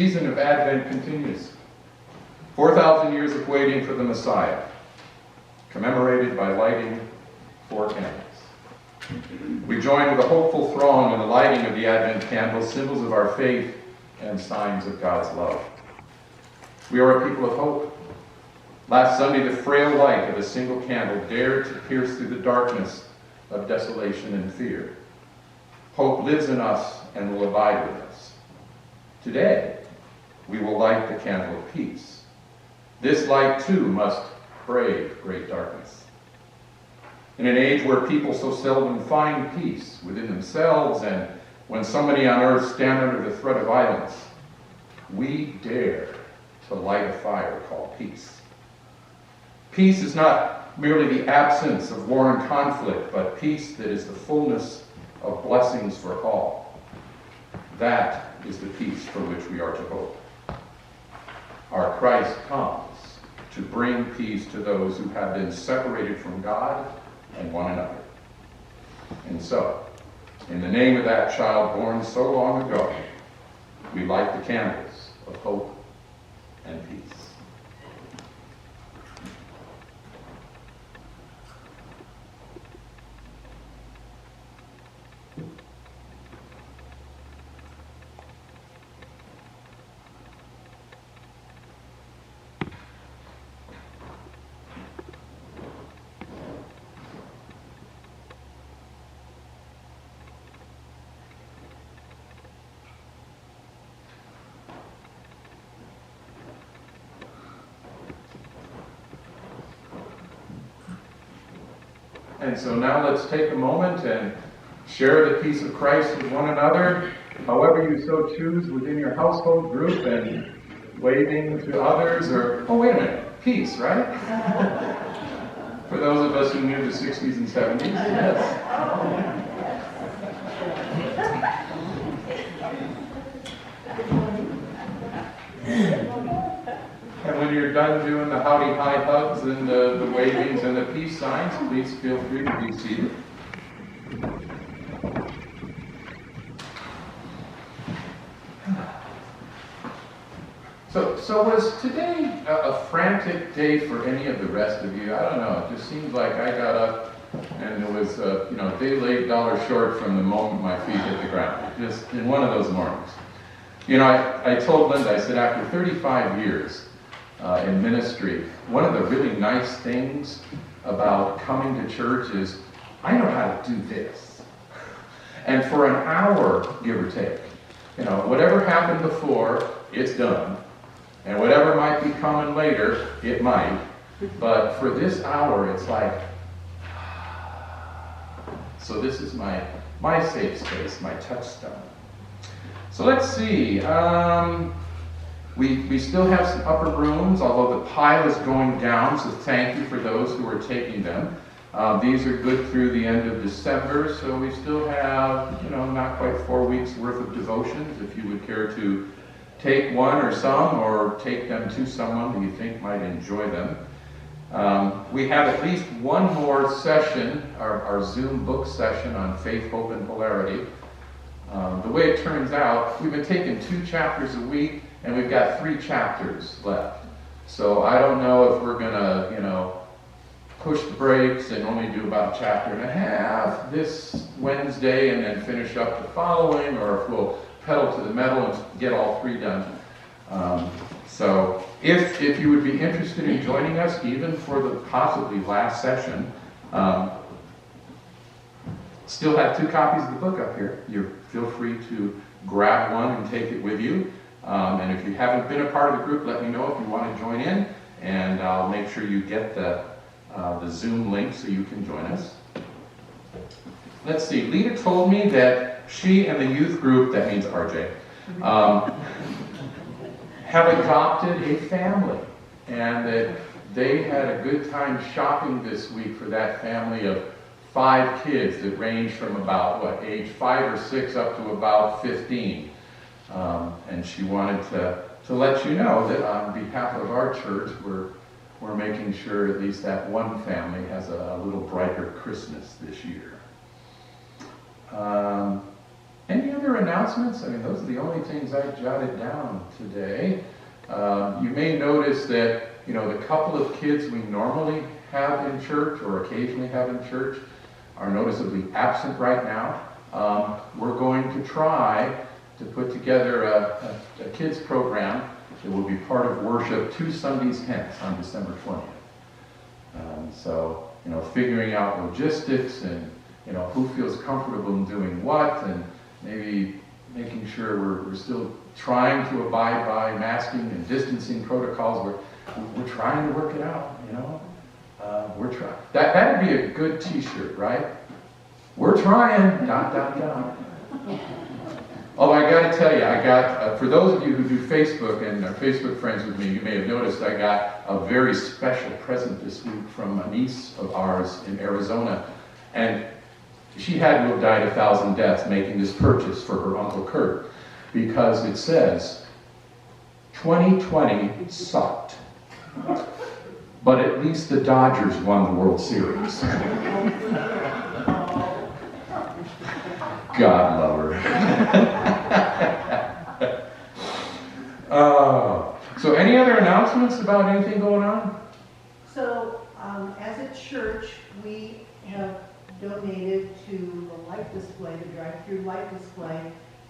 season of Advent continues. 4,000 years of waiting for the Messiah, commemorated by lighting 4 candles. We join with a hopeful throng in the lighting of the Advent candles, symbols of our faith and signs of God's love. We are a people of hope. Last Sunday, the frail light of a single candle dared to pierce through the darkness of desolation and fear. Hope lives in us and will abide with us. Today, we will light the candle of peace. This light, too, must brave great darkness. In an age where people so seldom find peace within themselves, and when so many on earth stand under the threat of violence, we dare to light a fire called peace. Peace is not merely the absence of war and conflict, but peace that is the fullness of blessings for all. That is the peace for which we are to hope. Our Christ comes to bring peace to those who have been separated from God and one another. And so, in the name of that child born so long ago, we light the candles of hope and peace. And so now let's take a moment and share the peace of Christ with one another, however you so choose within your household group, and waving to others, or, oh wait a minute, peace, right? For those of us who knew the 60s and 70s, yes. And when you're done doing the howdy hi hugs and the wavings and the peace signs, please feel free to be seated. So was today a frantic day for any of the rest of you? I don't know. It just seems like I got up and it was a day late, dollar short from the moment my feet hit the ground. Just in one of those mornings. I told Linda, I said, after 35 years in ministry, one of the really nice things about coming to church is I know how to do this. And for an hour, give or take, whatever happened before, it's done. And whatever might be coming later, it might. But for this hour, it's like, so this is my safe space, my touchstone. So let's see. We still have some upper rooms, although the pile is going down, so thank you for those who are taking them. These are good through the end of December, so we still have, not quite 4 weeks worth of devotions, if you would care to take one or some, or take them to someone who you think might enjoy them. We have at least one more session, our Zoom book session on faith, hope, and polarity. The way it turns out, we've been taking 2 chapters a week, and we've got 3 chapters left. So I don't know if we're going to, push the brakes and only do about a chapter and a half this Wednesday and then finish up the following, or if we'll pedal to the metal and get all 3 done. So if you would be interested in joining us, even for the possibly last session, still have 2 copies of the book up here. You feel free to grab one and take it with you. And if you haven't been a part of the group, let me know if you want to join in, and I'll make sure you get the Zoom link so you can join us. Let's see, Leta told me that she and the youth group, that means RJ, have adopted a family, and that they had a good time shopping this week for that family of 5 kids that range from about, age 5 or 6 up to about 15. And she wanted to let you know that on behalf of our church, we're making sure at least that one family has a little brighter Christmas this year. Any other announcements? I mean, those are the only things I jotted down today. You may notice that, you know, the couple of kids we normally have in church or occasionally have in church are noticeably absent right now. We're going to try to put together a kids program that will be part of worship 2 Sundays hence on December 20th. So, you know, figuring out logistics and, you know, who feels comfortable in doing what, and maybe making sure we're still trying to abide by masking and distancing protocols. We're trying to work it out, you know. We're trying. That'd be a good T-shirt, right? We're trying. ... Although I got to tell you, I got, for those of you who do Facebook and are Facebook friends with me, you may have noticed I got a very special present this week from a niece of ours in Arizona. And she had to have died 1,000 deaths making this purchase for her Uncle Kurt, because it says, 2020 sucked, but at least the Dodgers won the World Series. God love her. So any other announcements about anything going on? So, as a church, we have donated to the light display, the drive-through light display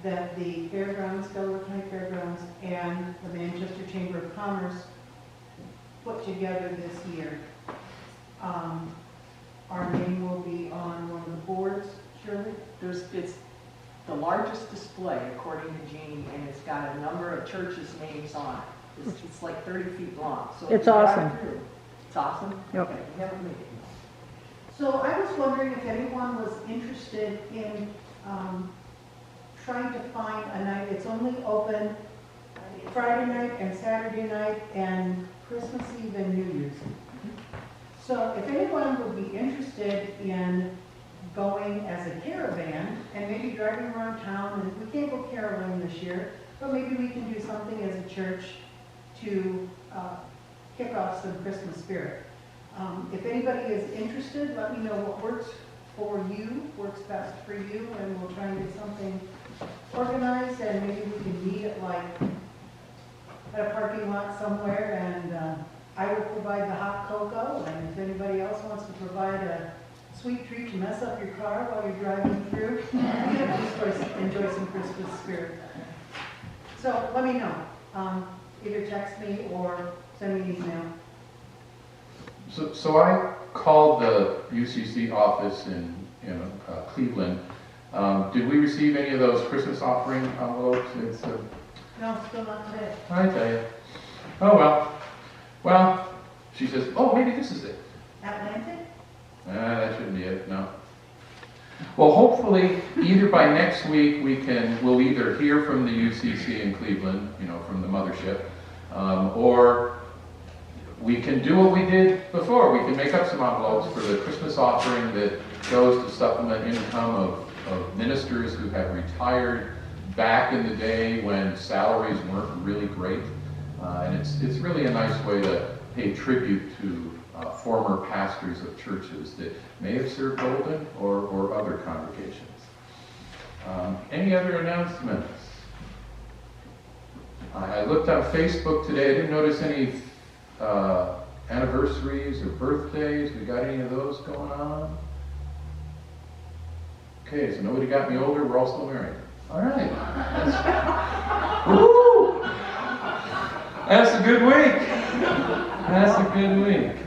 that the Fairgrounds, Delaware County Fairgrounds, and the Manchester Chamber of Commerce put together this year. Our name will be on one of the boards, Shirley? It's the largest display, according to Jeannie, and it's got a number of churches' names on it. It's like 30 feet long. So It's awesome. It's awesome? Yep. Okay, we haven't made it. So I was wondering if anyone was interested in trying to find a night. It's only open Friday night and Saturday night and Christmas Eve and New Year's. So if anyone would be interested in going as a caravan and maybe driving around town, and we can't go caroling this year, but maybe we can do something as a church to kick off some Christmas spirit. If anybody is interested, let me know what works for you, works best for you, and we'll try and get something organized, and maybe we can meet at a parking lot somewhere, and I will provide the hot cocoa, and if anybody else wants to provide a sweet treat to mess up your car while you're driving through, you can enjoy some Christmas spirit. So let me know. Either text me or send me an email. So I called the UCC office in Cleveland. Did we receive any of those Christmas offering envelopes? No, still not today. I tell you. Oh well. Well, she says, oh, maybe this is it. Atlantic? That shouldn't be it, no. Well, hopefully, either by next week we'll either hear from the UCC in Cleveland, from the mothership, or we can do what we did before. We can make up some envelopes for the Christmas offering that goes to supplement income of ministers who have retired back in the day when salaries weren't really great. And it's really a nice way to pay tribute to former pastors of churches that may have served Golden or other congregations. Any other announcements? I looked on Facebook today. I didn't notice any anniversaries or birthdays. We got any of those going on? Okay, so nobody got me older. We're all still married. All right. Woo! That's a good week. That's a good week.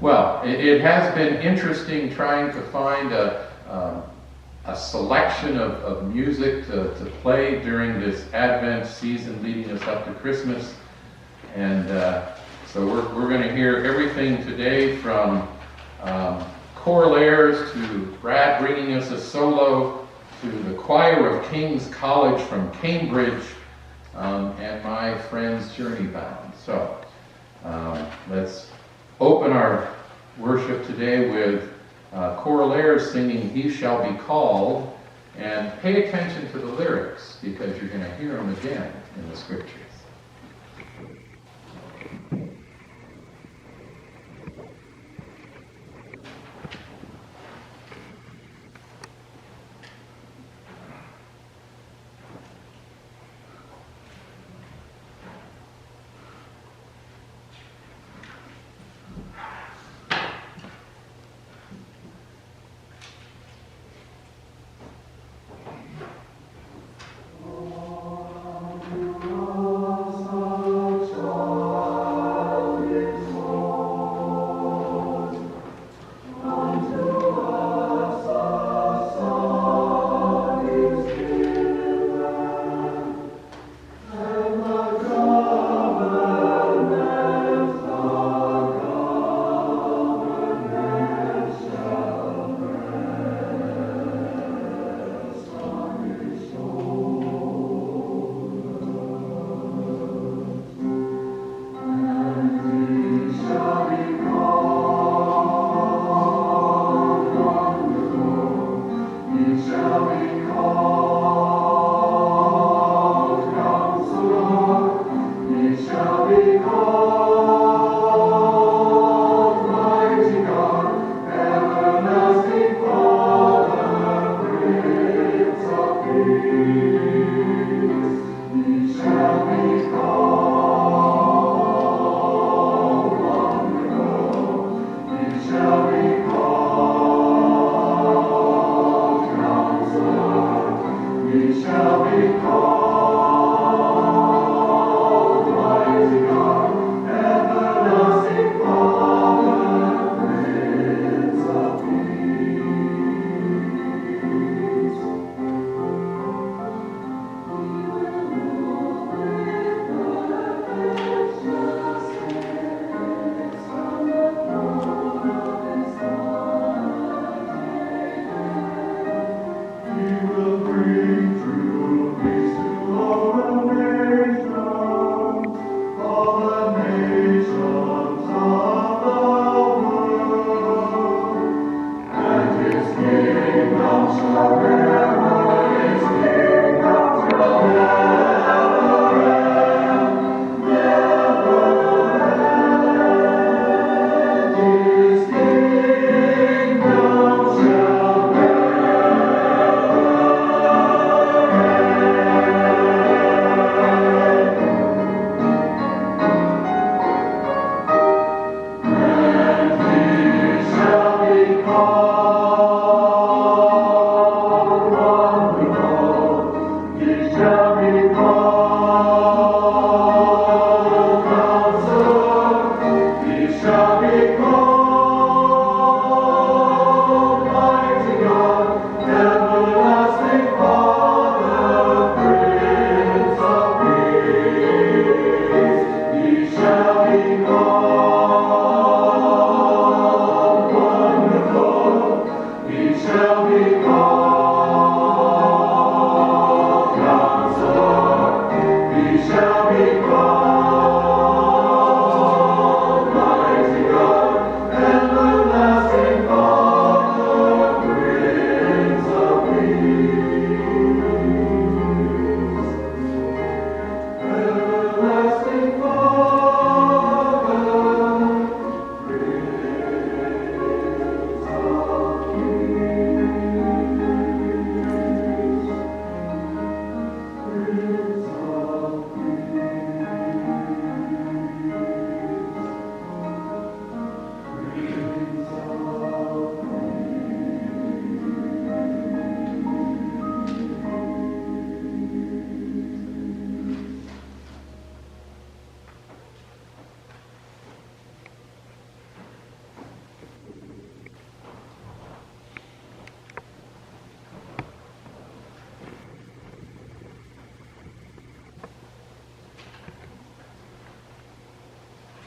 Well, it has been interesting trying to find a selection of music to play during this Advent season leading us up to Christmas. And so we're going to hear everything today from Choralaires to Brad bringing us a solo to the Choir of King's College from Cambridge and my friend's Journey Bound. So let's open our worship today with Choralaires singing He Shall Be Called, and pay attention to the lyrics because you're going to hear them again in the scriptures.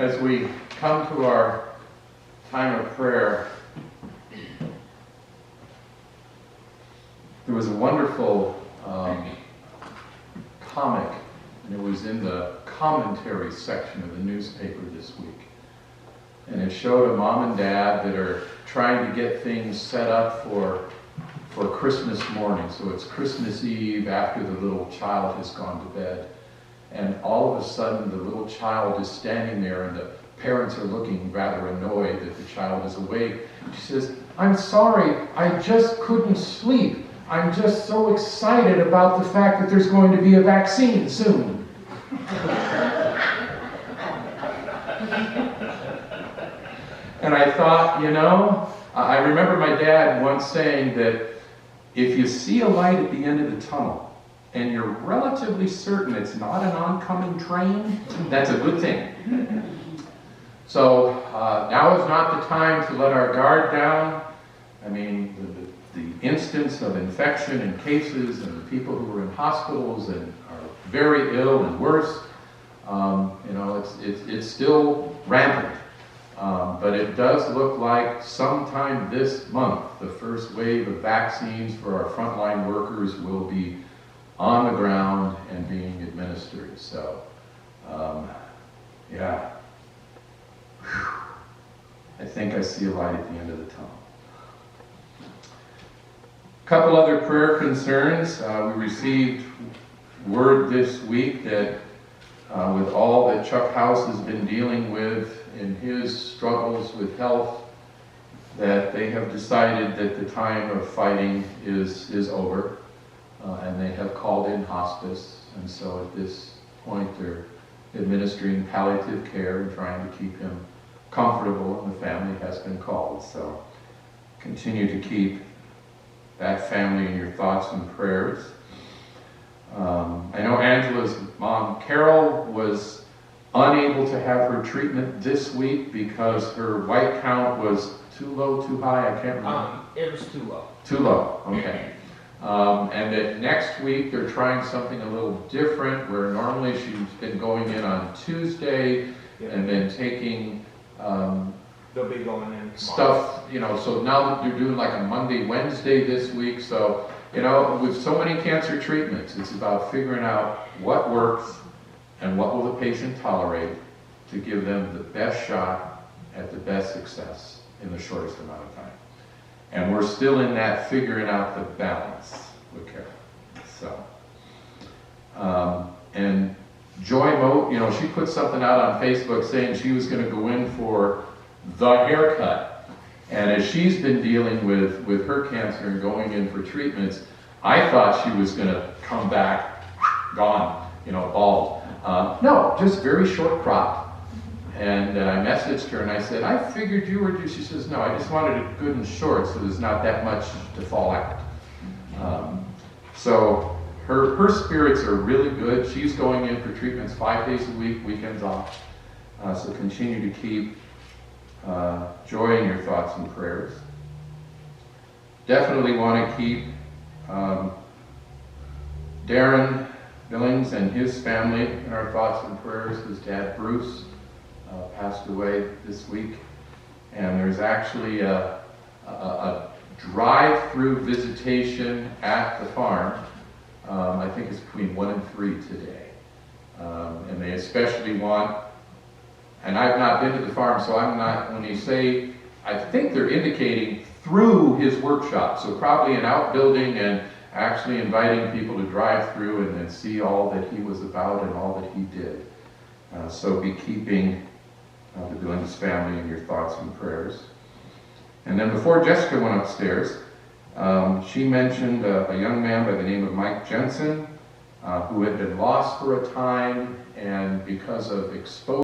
As we come to our time of prayer, there was a wonderful comic, and it was in the commentary section of the newspaper this week. And it showed a mom and dad that are trying to get things set up for Christmas morning. So it's Christmas Eve after the little child has gone to bed. And all of a sudden, the little child is standing there, and the parents are looking rather annoyed that the child is awake. She says, "I'm sorry, I just couldn't sleep. I'm just so excited about the fact that there's going to be a vaccine soon." And I thought, I remember my dad once saying that if you see a light at the end of the tunnel, and you're relatively certain it's not an oncoming train, that's a good thing. So now is not the time to let our guard down. I mean, the instance of infection and cases and the people who are in hospitals and are very ill and worse, it's still rampant. But it does look like sometime this month, the first wave of vaccines for our frontline workers will be on the ground and being administered. So, yeah. Whew. I think I see a light at the end of the tunnel. A couple other prayer concerns. We received word this week that with all that Chuck House has been dealing with in his struggles with health, that they have decided that the time of fighting is over. And they have called in hospice, and so at this point they're administering palliative care and trying to keep him comfortable, and the family has been called. So continue to keep that family in your thoughts and prayers. I know Angela's mom, Carol, was unable to have her treatment this week because her white count was too low, too high, I can't remember. It was too low. Too low, okay. And that next week they're trying something a little different, where normally she's been going in on Tuesday and then taking They'll be going in stuff, so now that they're doing like a Monday, Wednesday this week. So, with so many cancer treatments, it's about figuring out what works and what will the patient tolerate to give them the best shot at the best success in the shortest amount of time. And we're still in that figuring out the balance with Carol. So, and Joy Moat, she put something out on Facebook saying she was going to go in for the haircut. And as she's been dealing with her cancer and going in for treatments, I thought she was going to come back, gone, bald. No, just very short crop. And I messaged her and I said, "I figured you were due." She says, "No, I just wanted it good and short so there's not that much to fall out." So her spirits are really good. She's going in for treatments 5 days a week, weekends off. So continue to keep Joy in your thoughts and prayers. Definitely want to keep Darren Billings and his family in our thoughts and prayers. His dad, Bruce, passed away this week. And there's actually a drive-through visitation at the farm. I think it's between 1 and 3 today. And they especially want, and I've not been to the farm, so I'm not, when you say, I think they're indicating through his workshop, so probably an outbuilding and actually inviting people to drive through and then see all that he was about and all that he did. So be keeping the Billings family in your thoughts and prayers. And then before Jessica went upstairs, she mentioned a young man by the name of Mike Jensen, who had been lost for a time, and because of exposure